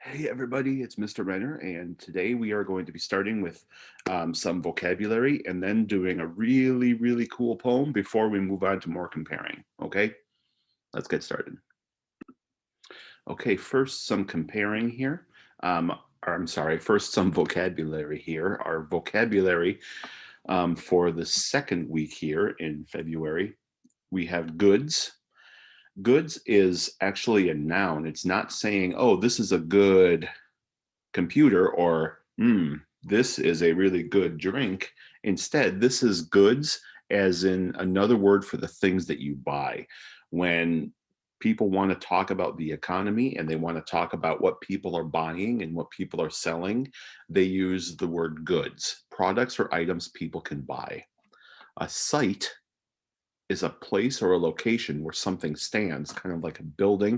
Hey everybody, it's Mr. Renner, and today we are going to be starting with some vocabulary and then doing a really cool poem before we move on to more comparing. Okay, let's get started. Okay, first some comparing here. Or I'm sorry, first some vocabulary here. Our vocabulary for the second week here in February, we have goods. Goods is actually a noun. It's not saying, oh, this is a good computer or this is a really good drink. Instead, this is goods as in another word for the things that you buy. When people want to talk about the economy and they want to talk about what people are buying and what people are selling, they use the word goods, products or items people can buy. A site is a place or a location where something stands, kind of like a building,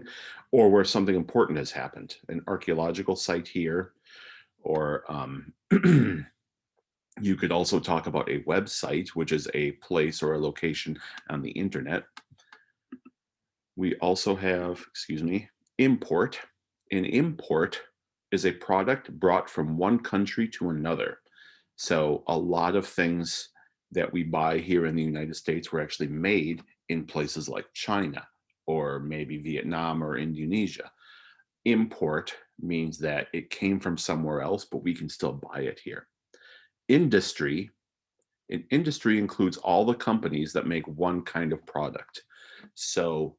or where something important has happened. An archaeological site here, or you could also talk about a website, which is a place or a location on the internet. We also have, excuse me, import. An import is a product brought from one country to another. So a lot of things that we buy here in the United States were actually made in places like China or maybe Vietnam or Indonesia. Import means that it came from somewhere else, but we can still buy it here. Industry, an industry includes all the companies that make one kind of product. So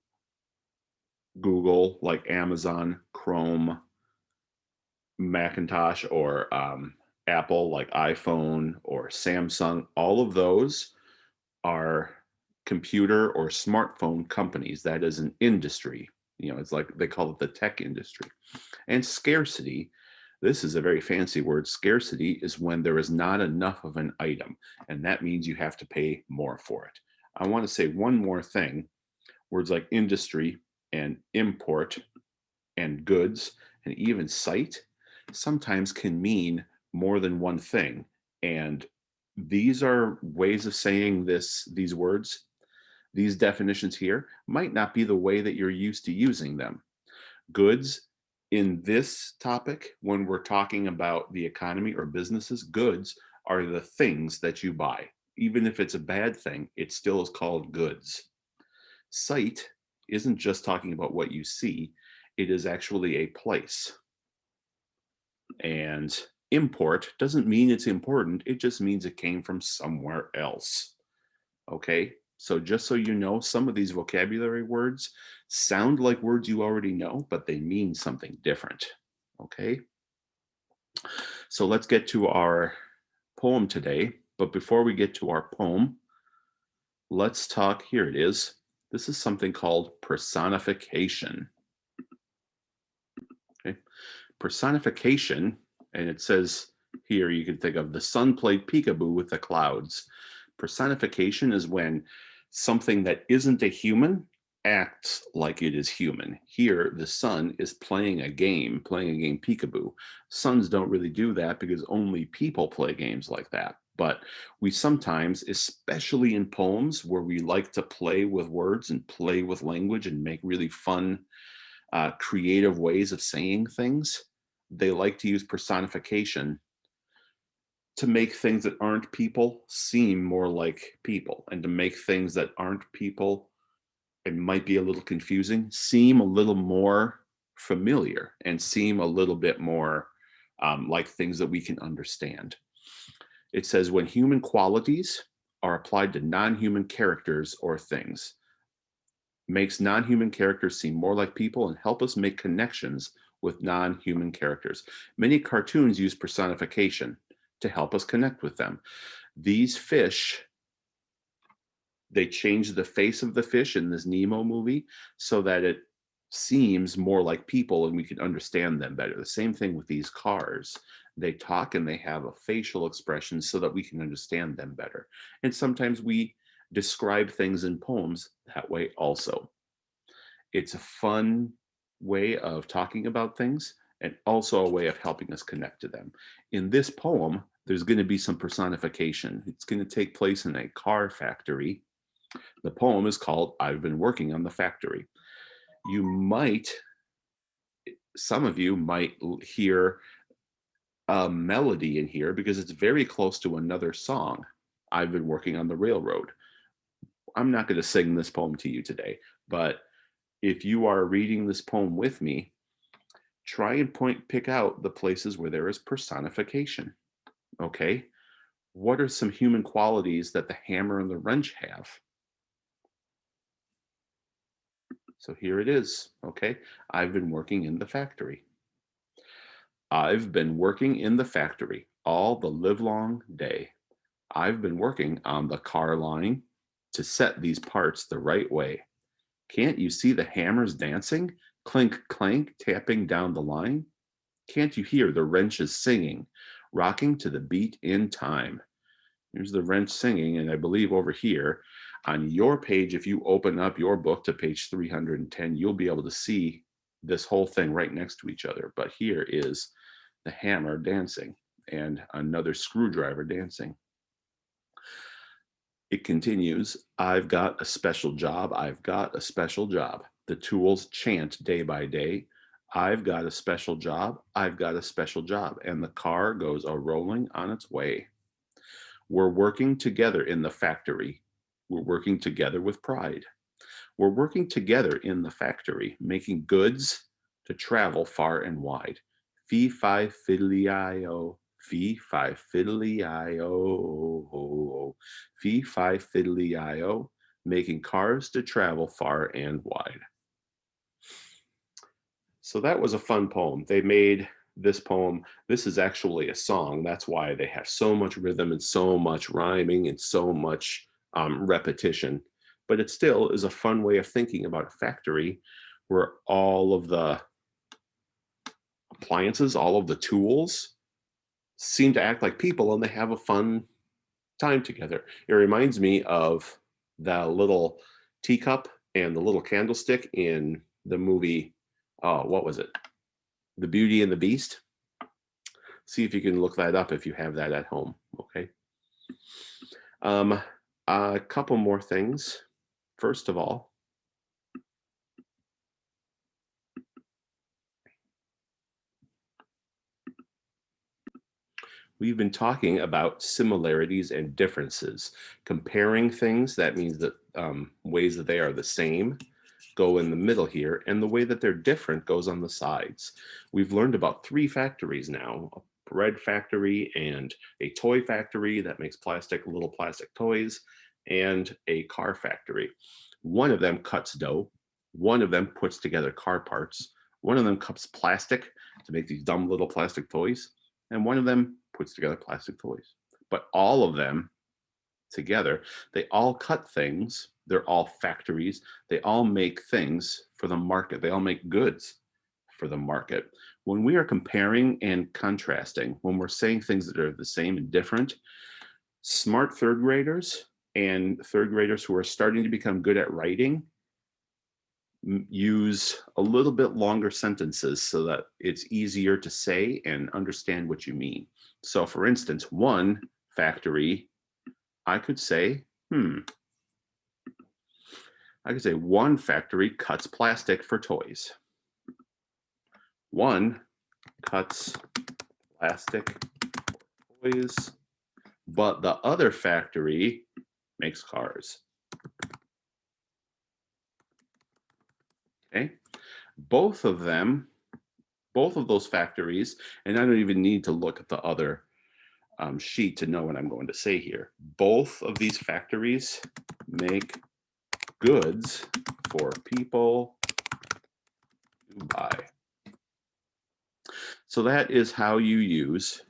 Google, like Amazon, Chrome, Macintosh, or Apple, like iPhone or Samsung, all of those are computer or smartphone companies. That is an industry. You know, it's like they call it the tech industry. And scarcity, this is a very fancy word. Scarcity is when there is not enough of an item, and that means you have to pay more for it. I want to say one more thing. Words like industry and import and goods and even site sometimes can mean more than one thing. And these are ways of saying these words, these definitions here might not be the way that you're used to using them. Goods in this topic, when we're talking about the economy or businesses, goods are the things that you buy. Even if it's a bad thing, it still is called goods. Sight isn't just talking about what you see, it is actually a place. And import doesn't mean it's important, it just means it came from somewhere else. Okay, so just so you know, some of these vocabulary words sound like words you already know, but they mean something different. Okay, so let's get to our poem today. But before we get to our poem, let's talk. Here it is. This is something called personification. Okay, personification, and it says here you can think of the sun played peekaboo with the clouds. Personification is when something that isn't a human acts like it is human. Here, the sun is playing a game peekaboo. Suns don't really do that because only people play games like that. But we sometimes, especially in poems where we like to play with words and play with language and make really fun, creative ways of saying things, they like to use personification to make things that aren't people seem more like people, and to make things that aren't people, it might be a little confusing, seem a little more familiar and seem a little bit more like things that we can understand. It says, when human qualities are applied to non human characters or things, makes non human characters seem more like people and help us make connections with non human characters. Many cartoons use personification to help us connect with them. These fish, they changed the face of the fish in this Nemo movie so that it seems more like people and we can understand them better. The same thing with these cars. They talk and they have a facial expression so that we can understand them better. And sometimes we describe things in poems that way also. It's a fun way of talking about things and also a way of helping us connect to them. In this poem, there's going to be some personification. It's going to take place in a car factory. The poem is called I've Been Working on the Factory. You might Some of you might hear a melody in here because it's very close to another song. I've been working on the railroad. I'm not going to sing this poem to you today, but if you are reading this poem with me, try and pick out the places where there is personification. Okay. What are some human qualities that the hammer and the wrench have? So here it is. Okay. I've been working in the factory. I've been working in the factory all the livelong day. I've been working on the car line to set these parts the right way. Can't you see the hammers dancing? Clink, clank, tapping down the line? Can't you hear the wrenches singing, rocking to the beat in time? Here's the wrench singing, and I believe over here on your page, if you open up your book to page 310, you'll be able to see this whole thing right next to each other. But here is the hammer dancing and another screwdriver dancing. It continues, I've got a special job. I've got a special job. The tools chant day by day. I've got a special job. I've got a special job. And the car goes a rolling on its way. We're working together in the factory. We're working together with pride. We're working together in the factory, making goods to travel far and wide. Fee, fi, fiddly-I-o, fee, fi, fiddly-I-o, fee, fi, fiddly-I-o, making cars to travel far and wide. So that was a fun poem. They made this poem. This is actually a song. That's why they have so much rhythm and so much rhyming and so much repetition. But it still is a fun way of thinking about a factory where all of the appliances, all of the tools seem to act like people and they have a fun time together. It reminds me of the little teacup and the little candlestick in the movie, what was it? The Beauty and the Beast. See if you can look that up if you have that at home, okay? A couple more things. First of all, we've been talking about similarities and differences. Comparing things, that means that ways that they are the same go in the middle here, and the way that they're different goes on the sides. We've learned about 3 factories now, a bread factory and a toy factory that makes little plastic toys, and a car factory. One of them cuts dough, one of them puts together car parts, one of them cuts plastic to make these dumb little plastic toys, and one of them puts together plastic toys. But all of them together, they all cut things. They're all factories. They all make things for the market. They all make goods for the market. When we are comparing and contrasting, when we're saying things that are the same and different, smart third graders and third graders who are starting to become good at writing use a little bit longer sentences so that it's easier to say and understand what you mean. So for instance, one factory, I could say, one factory cuts plastic for toys. One cuts plastic for toys, but the other factory makes cars. Okay, both of those factories, and I don't even need to look at the other sheet to know what I'm going to say here. Both of these factories make goods for people to buy. So that is how you use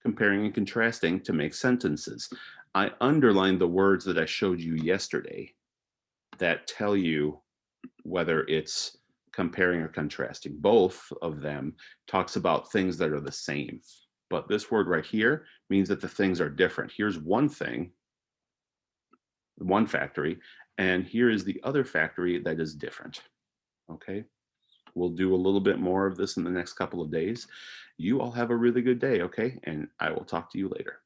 comparing and contrasting to make sentences. I underlined the words that I showed you yesterday that tell you whether it's comparing or contrasting. Both of them talks about things that are the same. But this word right here means that the things are different. Here's one thing, one factory, and here is the other factory that is different. Okay, we'll do a little bit more of this in the next couple of days. You all have a really good day, okay? And I will talk to you later.